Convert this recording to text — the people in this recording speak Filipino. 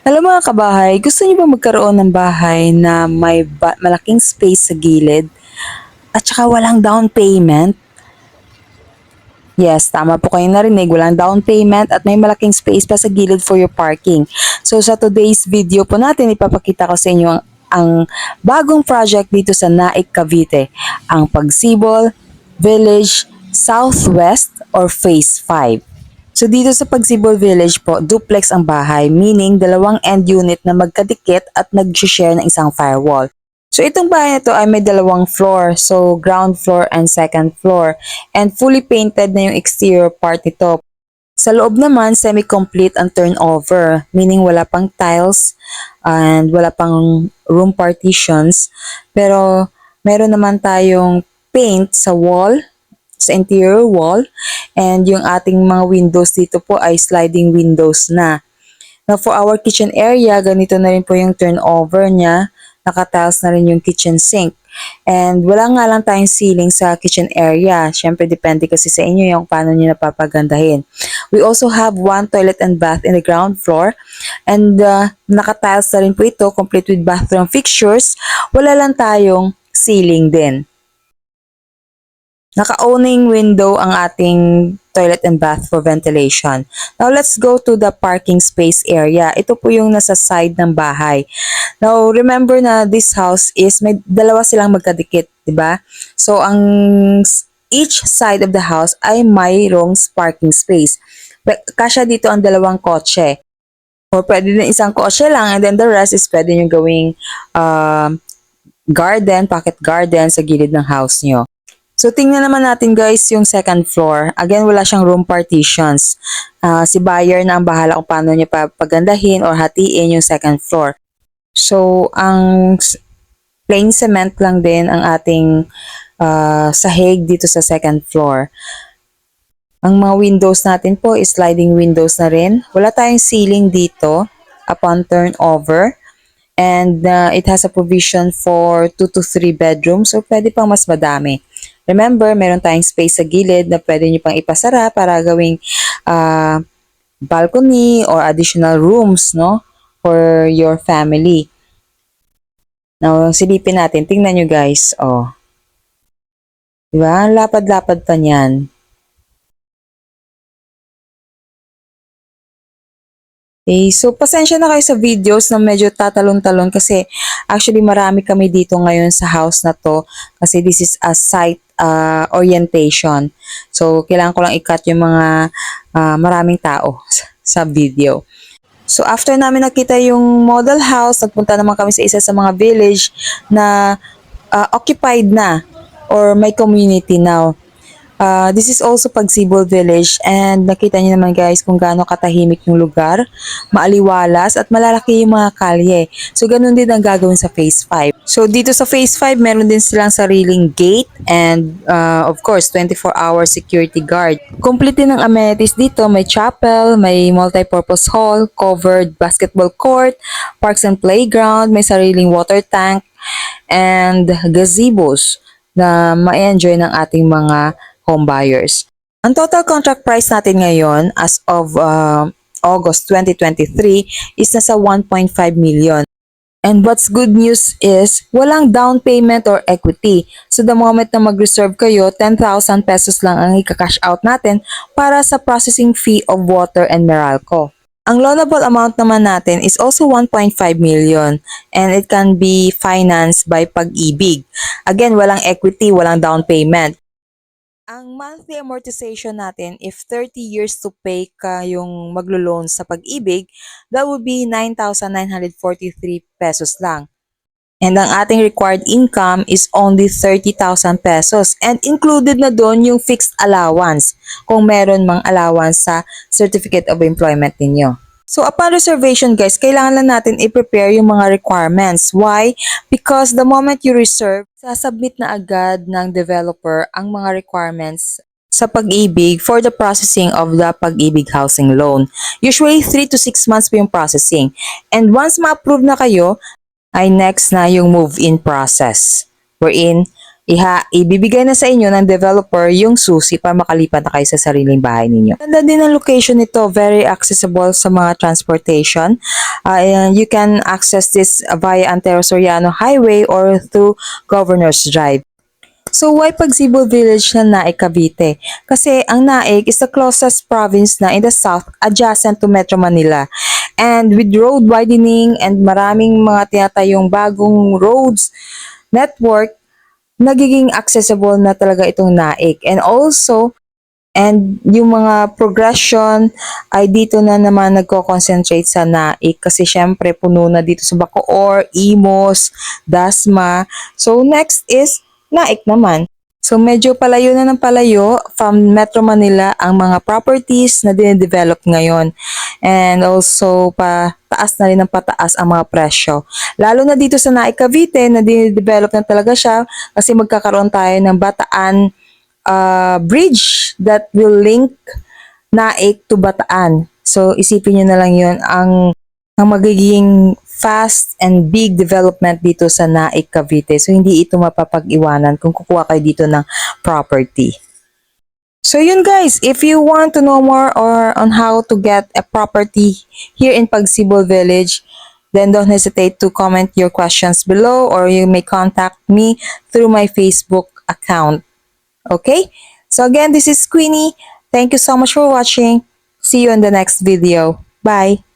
Hello mga kabahay, gusto niyo ba magkaroon ng bahay na may malaking space sa gilid at saka walang down payment? Yes, tama po kayong narinig, walang down payment at may malaking space pa sa gilid for your parking. So sa today's video po natin, ipapakita ko sa inyo ang bagong project dito sa Naik, Cavite, ang Pagsibol Village Southwest or Phase 5. So dito sa Pagsibol Village po, duplex ang bahay, meaning dalawang end unit na magkadikit at nag-share ng isang firewall. So itong bahay na to ay may dalawang floor, so ground floor and second floor, and fully painted na yung exterior part nito. Sa loob naman, semi-complete ang turnover, meaning wala pang tiles and wala pang room partitions, pero meron naman tayong paint sa wall, sa interior wall, and yung ating mga windows dito po ay sliding windows na. Now for our kitchen area, ganito na rin po yung turnover niya. Nakatiles na rin yung kitchen sink. And wala nga lang tayong ceiling sa kitchen area. Siyempre, depende kasi sa inyo yung paano nyo napapagandahin. We also have one toilet and bath in the ground floor. And nakatiles na rin po ito, complete with bathroom fixtures. Wala lang tayong ceiling din. Naka-owning window ang ating toilet and bath for ventilation. Now, let's go to the parking space area. Ito po yung nasa side ng bahay. Now, remember na this house is may dalawa silang magkadikit, di ba? So, each side of the house ay mayroong parking space. Kasya dito ang dalawang kotse. Or pwede din isang kotse lang and then the rest is pwede nyo gawing garden, pocket garden sa gilid ng house nyo. So, tingnan naman natin guys yung second floor. Again, wala siyang room partitions. Si buyer na ang bahala kung paano niya pagandahin or hatiin yung second floor. So, ang plain cement lang din ang ating sahig dito sa second floor. Ang mga windows natin po is sliding windows na rin. Wala tayong ceiling dito upon turnover. And it has a provision for 2 to 3 bedrooms. So, pwede pang mas madami. Remember, meron tayong space sa gilid na pwede nyo pang ipasara para gawing balcony or additional rooms, no? For your family. Now, silipin natin. Tingnan nyo guys. Oh. Diba? Lapad-lapad pa niyan. Okay, so pasensya na kayo sa videos na medyo tatalon-talon kasi actually marami kami dito ngayon sa house na to kasi this is a site orientation. So, kailangan ko lang i-cut yung mga maraming tao sa video. So, after namin nakita yung model house, nagpunta naman kami sa isa sa mga village na occupied na or may community now. This is also Pagsibol Village and nakita niyo naman guys kung gaano katahimik yung lugar, maaliwalas at malalaki yung mga kalye. So ganun din ang gagawin sa Phase 5. So dito sa Phase 5 meron din silang sariling gate and of course 24-hour security guard. Complete din ng amenities dito, may chapel, may multi-purpose hall, covered basketball court, parks and playground, may sariling water tank and gazebos na ma-enjoy ng ating mga home buyers. Ang total contract price natin ngayon as of August 2023 is nasa 1.5 million. And what's good news is walang down payment or equity. So the moment na mag-reserve kayo, 10,000 pesos lang ang i-cash out natin para sa processing fee of water and Meralco. Ang loanable amount naman natin is also 1.5 million and it can be financed by Pag-ibig. Again, walang equity, walang down payment. Ang monthly amortization natin, if 30 years to pay ka yung maglo-loan sa Pag-ibig, that would be 9,943 pesos lang. And ang ating required income is only 30,000 pesos. And included na doon yung fixed allowance kung meron mang allowance sa Certificate of Employment ninyo. So upon reservation guys, kailangan lang natin i-prepare yung mga requirements. Why? Because the moment you reserve, sasubmit na agad ng developer ang mga requirements sa Pag-ibig for the processing of the Pag-ibig housing loan. Usually 3 to 6 months po yung processing. And once ma-approve na kayo, ay next na yung move-in process. Wherein, Ibibigay na sa inyo ng developer yung susi para makalipat na kayo sa sariling bahay ninyo. Ganda din ang location nito, very accessible sa mga transportation. And you can access this via Antero Soriano Highway or through Governor's Drive. So why Pagsibol Village na Naik, Cavite? Kasi ang Naik is the closest province na in the south adjacent to Metro Manila. And with road widening and maraming mga tinatayong bagong roads network, nagiging accessible na talaga itong Naik. And yung mga progression ay dito na naman nagko-concentrate sa Naik kasi syempre puno na dito sa Bacoor, Imos, Dasma. So next is Naik naman. So medyo palayo na ng palayo from Metro Manila ang mga properties na dinedevelop ngayon. And also pataas na rin ng pataas ang mga presyo. Lalo na dito sa Naik, Cavite na dinedevelop na talaga siya kasi magkakaroon tayo ng Bataan bridge that will link Naik to Bataan. So isipin nyo na lang yun ang magiging fast and big development dito sa Naik, Cavite. So hindi ito mapapag-iwanan kung kukuha kayo dito ng property. So yun guys, if you want to know more or on how to get a property here in Pagsibol Village, then don't hesitate to comment your questions below or you may contact me through my Facebook account. Okay? So again, this is Queenie. Thank you so much for watching. See you in the next video. Bye!